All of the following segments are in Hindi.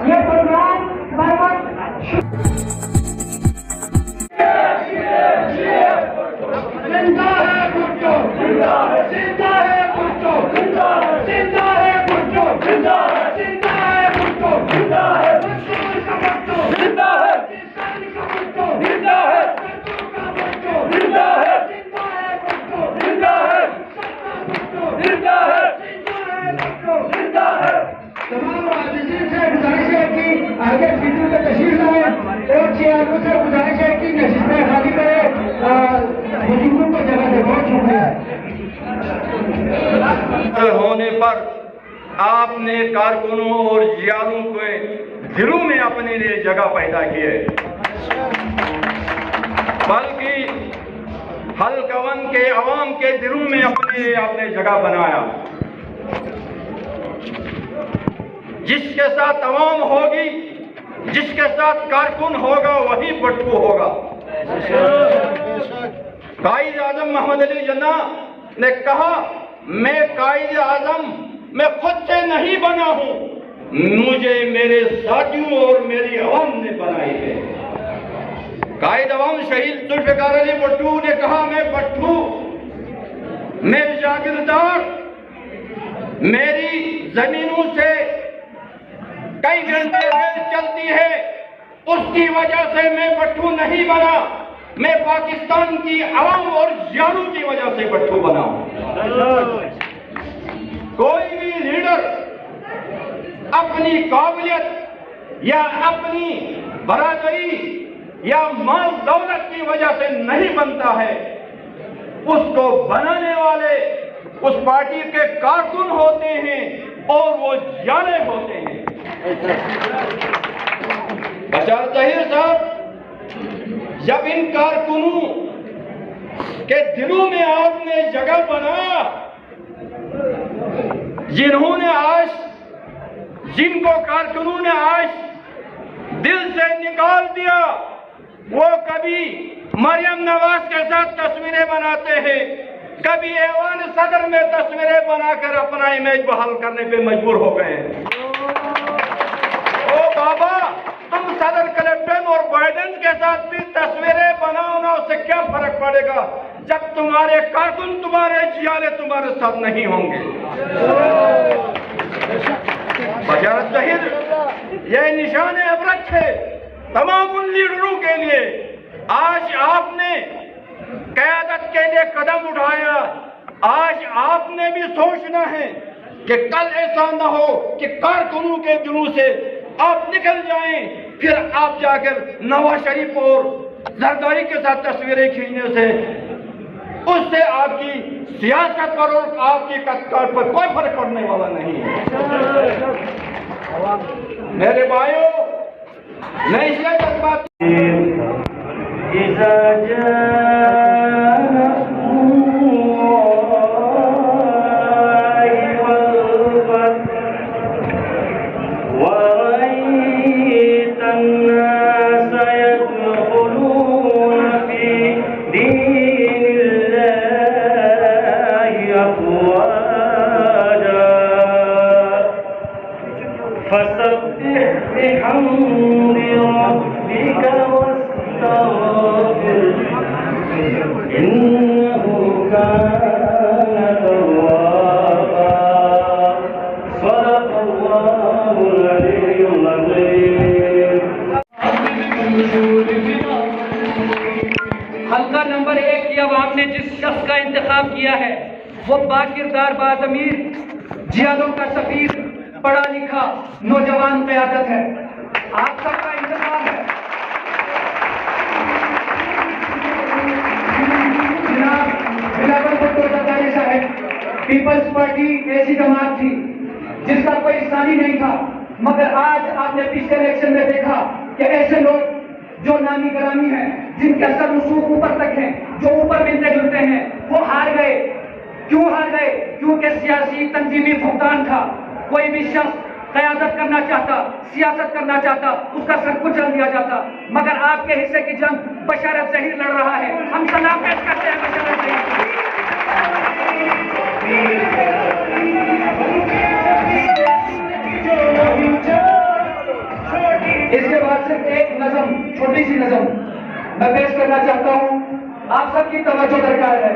ये प्रोग्राम आगे सीटों पे तशरीफ लाए और चेयरों से गुजारिश है कि नशिस्तें खाली करें, बुजुर्गों को जगह दे। बहुत शुक्रिया। होने पर आपने कारकुनों और जियालों के दिलों में अपने लिए जगह पैदा की है, बल्कि हल्कवन के अवाम के दिलों में अपने लिए आपने जगह बनाया। जिसके साथ अवाम होगी, जिसके साथ कारकुन होगा, वही बट्टू होगा। कायद आजम मोहम्मद अली जिन्ना ने कहा, मैं कायद आजम मैं खुद से नहीं बना हूं, मुझे मेरे साथियों और मेरी अवाम ने बनाई है। कायद अवाम शहीद जुल्फ़िकार अली भुट्टो ने कहा, मैं भुट्टो, मेरे जागीरदार मेरी जमीनों से कई घंटे रेल चलती है, उसकी वजह से मैं भुट्टो नहीं बना, मैं पाकिस्तान की अवाम और जियालों की वजह से भुट्टो बना हूं। कोई भी लीडर अपनी काबिलियत या अपनी बरादरी या माल दौलत की वजह से नहीं बनता है, उसको बनाने वाले उस पार्टी के कारकुन होते हैं और वो जियाले होते हैं। बशार ताहिर साहब, जब इन कारकुनों के दिलों में आपने जगह बनाया, जिनको कारकुनों ने आज दिल से निकाल दिया, वो कभी मरियम नवाज के साथ तस्वीरें बनाते हैं, कभी ऐवान सदर में तस्वीरें बनाकर अपना इमेज बहाल करने पे मजबूर हो गए हैं। ओ बाबा, तुम सदर क्लिंटन और बाइडेन के साथ भी तस्वीरें बनाओ ना, उससे क्या फर्क पड़ेगा जब तुम्हारे कारकुन, तुम्हारे जियाले तुम्हारे साथ नहीं होंगे। बशारत शहीद, यह निशान इबरत है तमाम उन लीडरों के लिए। आज आपने क़यादत के लिए कदम उठाया, आज आपने भी सोचना है कि कल ऐसा न हो कि कारकुनों के दिलों से आप निकल जाएं, फिर आप जाकर नवाज शरीफ और जरदारी के साथ तस्वीरें खींचने से उससे आपकी सियासत पर और आपकी कदकाठ पर कोई फर्क पड़ने वाला नहीं है। मेरे भाइयों, मैं इसलिए जज्बात हल्का नंबर 1 की अब आपने जिस शख्स का इंतखाब किया है, वो बाकिरदार, बाज़मीर, जियालों का सफीर, पढ़ा लिखा नौजवान क़यादत है। आप सबका इंतखाब है। जनाब बिलावल भुट्टो जरदारी साहब, पीपल्स पार्टी ऐसी जमात थी जिसका कोई सानी नहीं था, मगर आज आपने पिछले इलेक्शन में देखा कि ऐसे लोग जो नामी ग्रामी हैं, जिनके असर रसूख ऊपर तक हैं, जो ऊपर मिलते जुलते हैं, वो हार गए। क्यों हार गए? क्योंकि सियासी तंजीमी भुगतान था। कोई भी शख्स क़यादत करना चाहता, सियासत करना चाहता, उसका सर कुचल दिया जाता। मगर आपके हिस्से की जंग बशारत ज़हीर लड़ रहा है। हम सलाम पेश करते हैं बशारत ज़हीर। इसके बाद सिर्फ एक नज़म, छोटी सी नज़म मैं पेश करना चाहता हूँ। आप सबकी तवज्जो दरकार है।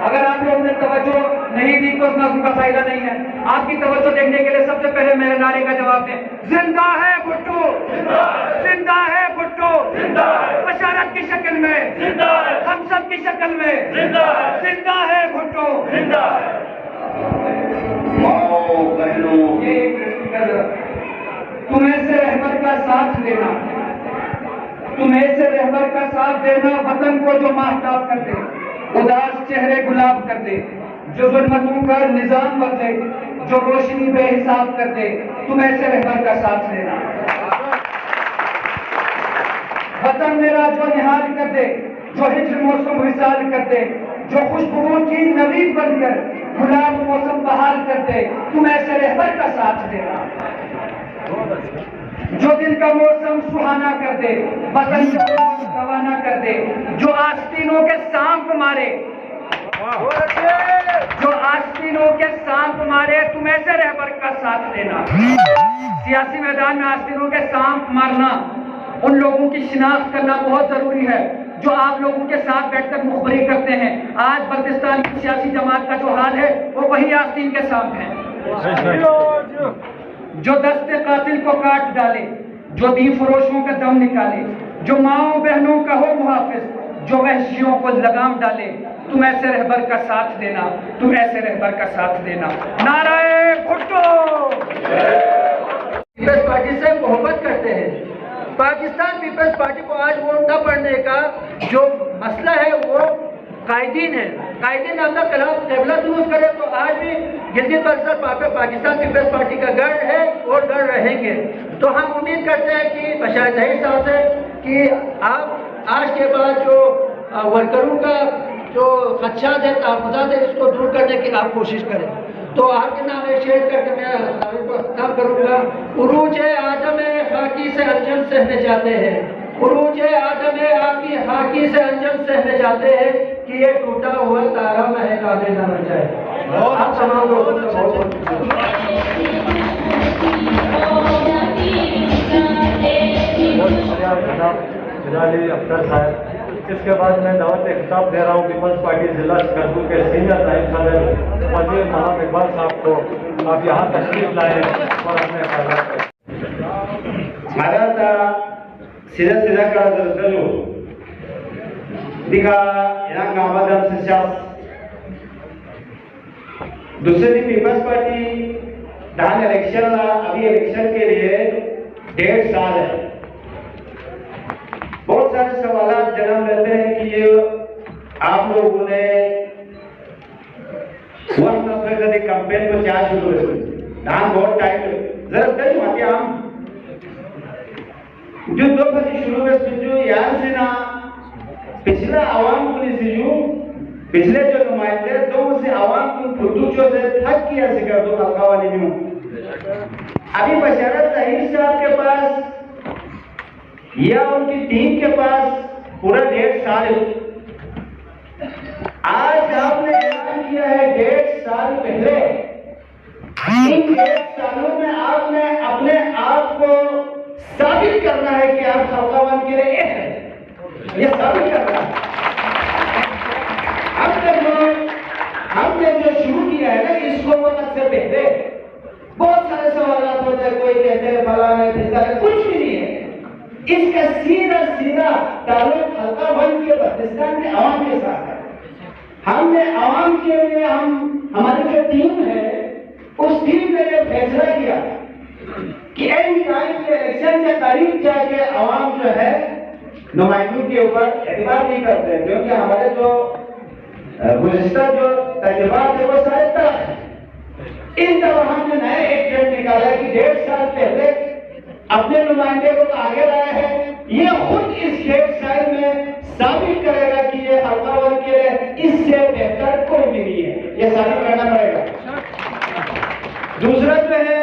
अगर आप लोगों ने तवज्जो नहीं दी तो उस नज़म का फायदा नहीं है। आपकी तवज्जो देखने के लिए सबसे पहले मेरे नारे का जवाब दें। जिंदा है भुट्टो, जिंदा है भुट्टो, बशारत की शक्ल में, हम सब की शक्ल में, जिंदा है भुट्टो। ये एक तुम ऐसे रहबर का साथ देना, तुम ऐसे रहबर का साथ देना, वतन को जो माहताब कर दे, उदास चेहरे गुलाब कर दे, जो जुल्मतों का निजाम बदले, जो रोशनी बेहिसाब कर दे, तुम ऐसे रहबर का साथ देना। वतन मेरा जो निहाल कर दे, जो हिज्र मौसम विसाल कर दे, जो खुशबुओं की नवी बनकर गुलाब मौसम बहाल कर दे, तुम ऐसे रहबर का साथ देना। जो दिल का मौसम सुहाना कर दे, वतन का रवाना कर दे, जो आस्तीनों के सांप मारे, जो आस्तीनों के सांप मारे, तुम ऐसे रहबर का साथ देना। सियासी मैदान में आस्तीनों के सांप मारना, उन लोगों की शिनाख्त करना बहुत जरूरी है जो आप लोगों के साथ बैठकर मुखबरी करते हैं। आज बल्तिस्तान की सियासी जमात का जो हाल है वो वही आस्तीन के सांप है, जो दस्ते कातिल को काट डाले, जो दी फरोशों का दम निकाले, जो माओ बहनों का हो मुहाफिज, जो वहशियों को लगाम डाले, तुम ऐसे रहबर का साथ देना, तुम ऐसे रहबर का साथ देना। नाराए भुट्टो। पीपल्स पार्टी से मोहब्बत करते हैं। पाकिस्तान पीपल्स पार्टी को आज वोट न पड़ने का जो मसला है वो कायदीन है। कायदीन अपना कबला दुरुस्त करे तो आज भी गिलगित बल्तिस्तान पाकिस्तान पीपल्स पार्टी का गढ़ है और गढ़ रहेंगे। तो हम उम्मीद करते हैं कि बशारत ज़हीर साहब से कि आप आज के बाद जो वर्करों का जो खदशात है, तहफ़्फ़ुज़ात है, इसको दूर करने की आप कोशिश करें। तो आपके नाम एक शेर करके मैं को खत्म करूँगा। उरूज आदम खाकी से अंजम सहने जाते हैं, उरूज आदम आपकी खाकी से अंजम सहने जाते हैं कि ये टूटा हुआ तारा महकाने न बन जाए। आप तमाम लोगों से बहुत अख्तर साहब। इसके बाद मैं दावत खिताब दे रहा हूँ पीपल्स पार्टी जिला शिकारपुर के सीनियर नायब सदर वज़ीर मोहम्मद इकबाल साहब को। आप यहाँ तशरीफ लाए और अपने सीधा सीधा का जरूर दिखा यहाँ गाँव से शास दूसरी पीपल्स पार्टी धान इलेक्शन अभी इलेक्शन के लिए 1.5 साल है। बहुत सारे सवाल जन्म लेते हैं कि ये आप लोगों ने कंपेन को क्या शुरू है धान बहुत टाइम जरा दस माते हम जो 2 बजे शुरू में सुनजो यार से ना पिछला आवाम को नहीं सीजू पिछले जो नुमाइंदे 2 से आवाम को खुदूचो से थक किया सिकर दो हल्का वाली न्यू अभी बशारत ज़हीर साहब के पास या उनकी टीम के पास पूरा 1.5 साल। आज आपने ऐलान किया है 1.5 साल पहले, इन 1.5 सालों में आपने अपने आप को साबित करना है कि आप सौकावन के लिए एक है, ये साबित करना है। हमने जो शुरू किया है ना इसको वक्त से पहले बहुत सारे सवाल होते हैं, कोई कहते हैं फलाना है, कुछ भी नहीं है। इसका सीधा ताल्लुक हल्का वन के बल्तिस्तान के आवाम के साथ है। हमने आवाम के लिए हमारी जो टीम है उस टीम ने यह फैसला किया कि एंड टाइम के इलेक्शन के करीब जाके आवाम जो है नुमाइंदों के ऊपर एतबार नहीं करते, क्योंकि हमारे जो गुज़िश्ता जो तजुर्बात है वो सारे तरफ है। इन तरह हमने नया एक ट्रेंड निकाला कि 1.5 साल पहले अपने नुमाइंदे को आगे लाया है। ये खुद इस 1.5 साल में साबित करेगा कि ये हल्का वन के लिए इससे बेहतर कोई भी नहीं है, ये साबित करना पड़ेगा। दूसरा जो है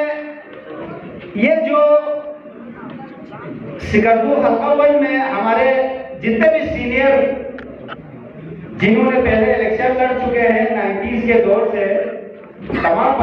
सिकरदू हल्का वन में हमारे जितने भी सीनियर जिन्होंने पहले इलेक्शन लड़ चुके हैं 90s के दौर से, तमाम